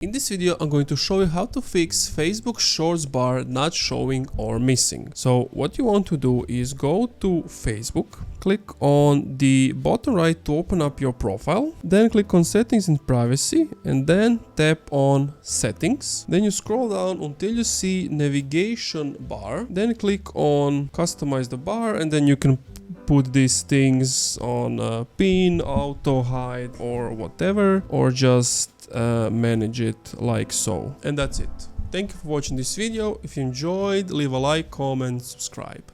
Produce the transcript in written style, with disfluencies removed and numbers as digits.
In this video, I'm going to show you how to fix Facebook Shorts bar not showing or missing. So what you want to do is go to Facebook, click on the bottom right to open up your profile, then click on settings and privacy, and then tap on settings. Then you scroll down until you see navigation bar, then click on customize the bar, and then you can put these things on pin, auto, hide, or whatever, or just manage it like so. And that's it. Thank you for watching this video. If you enjoyed, leave a like, comment, subscribe.